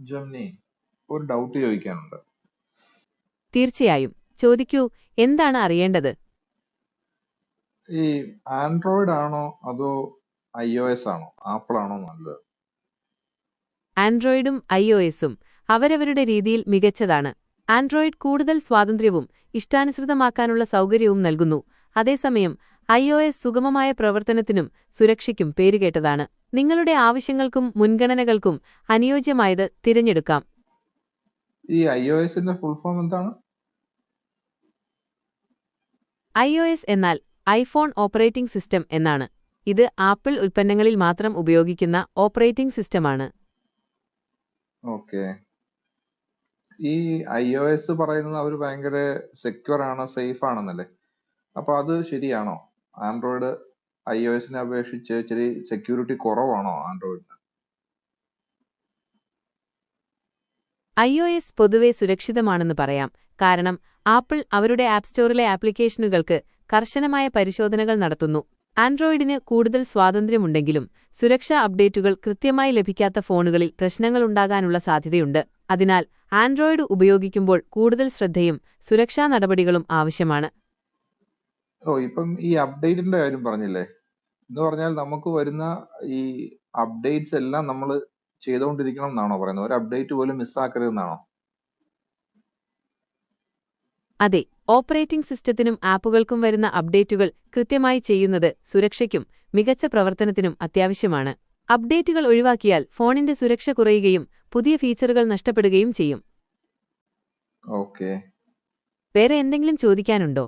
Gemini, ഒരു doubt ചോദിക്കാനുണ്ട്. തീർച്ചയായും ചോദിക്കൂ, എന്താണ് അറിയേണ്ടത്? ഈ ആൻഡ്രോയിഡ് ആണോ അതോ iOS ആണോ, ആപ്പിൾ ആണോ നല്ലത്? ആൻഡ്രോയിഡും iOSും അവരവരുടെ രീതിയിൽ മികച്ചതാണ്. ആൻഡ്രോയിഡ് കൂടുതൽ സ്വാതന്ത്ര്യവും ഇഷ്ടാനുസൃതമാക്കാനുള്ള സൗകര്യവും നൽകുന്നു. അതേസമയം iOS സുഗമമായ പ്രവർത്തനത്തിനും സുരക്ഷയ്ക്കും പേരുകേട്ടതാണ്. നിങ്ങളുടെ ആവശ്യങ്ങൾക്കും മുൻഗണനകൾക്കും അനുയോജ്യമായത് തിരഞ്ഞെടുക്കാം. ഈ iOSന്റെ ഫുൾ ഫോം എന്താണ്? iOS എന്നാൽ ഐഫോൺ ഓപ്പറേറ്റിംഗ് സിസ്റ്റം എന്നാണ്. ഇത് ആപ്പിൾ ഉൽപ്പന്നങ്ങളിൽ മാത്രം ഉപയോഗിക്കുന്ന ഓപ്പറേറ്റിംഗ് സിസ്റ്റമാണ്. ഓക്കെ. ഈ iOS പറയുന്നത് അവർ ഭയങ്കര സെക്യൂർ ആണ്, സേഫ് ആണെന്നല്ലേ? അപ്പൊ അത് ശരിയാണോ? ആൻഡ്രോയിഡ് iOSനെ അപേക്ഷിച്ച് ഇച്ചിരി സെക്യൂരിറ്റി കുറവാണോ ആൻഡ്രോയിഡിന്? iOS പൊതുവെ സുരക്ഷിതമാണെന്ന് പറയാം. കാരണം ആപ്പിൾ അവരുടെ ആപ്പ് സ്റ്റോറിലെ ആപ്ലിക്കേഷനുകൾക്ക് കർശനമായ പരിശോധനകൾ നടത്തുന്നു. ആൻഡ്രോയിഡിന് കൂടുതൽ സ്വാതന്ത്ര്യമുണ്ടെങ്കിലും സുരക്ഷാ അപ്ഡേറ്റുകൾ കൃത്യമായി ലഭിക്കാത്ത ഫോണുകളിൽ പ്രശ്നങ്ങളുണ്ടാകാനുള്ള സാധ്യതയുണ്ട്. അതിനാൽ ആൻഡ്രോയിഡ് ഉപയോഗിക്കുമ്പോൾ കൂടുതൽ ശ്രദ്ധയും സുരക്ഷാ നടപടികളും ആവശ്യമാണ്. ഇപ്പം ഈ അപ്ഡേറ്റിന്റെ കാര്യം പറഞ്ഞില്ലേ? എന്ന് പറഞ്ഞാൽ നമുക്ക് വരുന്ന ഈ അപ്ഡേറ്റ്സ് എല്ലാം നമ്മൾ ചെയ്തുകൊണ്ടിരിക്കണം എന്നാണോ പറയുന്നത്? ഒരു അപ്ഡേറ്റ് പോലും മിസ്സാക്കരുതെന്നാണോ? അതെ, ഓപ്പറേറ്റിംഗ് സിസ്റ്റത്തിനും ആപ്പുകൾക്കും വരുന്ന അപ്ഡേറ്റുകൾ കൃത്യമായി ചെയ്യുന്നത് സുരക്ഷയ്ക്കും മികച്ച പ്രവർത്തനത്തിനും അത്യാവശ്യമാണ്. അപ്ഡേറ്റുകൾ ഒഴിവാക്കിയാൽ ഫോണിന്റെ സുരക്ഷ കുറയുകയും പുതിയ ഫീച്ചറുകൾ നഷ്ടപ്പെടുകയും ചെയ്യും. ഓക്കെ. വേറെ എന്തെങ്കിലും ചോദിക്കാനുണ്ടോ?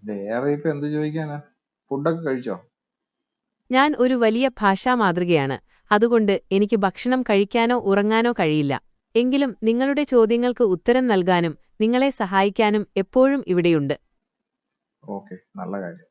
വേറെ ഇപ്പൊ എന്ത് ചോദിക്കാനാ? ഫുഡൊക്കെ കഴിച്ചോ? ഞാൻ ഒരു വലിയ ഭാഷാ മാതൃകയാണ്. അതുകൊണ്ട് എനിക്ക് ഭക്ഷണം കഴിക്കാനോ ഉറങ്ങാനോ കഴിയില്ല. എങ്കിലും നിങ്ങളുടെ ചോദ്യങ്ങൾക്ക് ഉത്തരം നൽകാനും നിങ്ങളെ സഹായിക്കാനും എപ്പോഴും ഇവിടെയുണ്ട്. ഓക്കെ, നല്ല കാര്യം.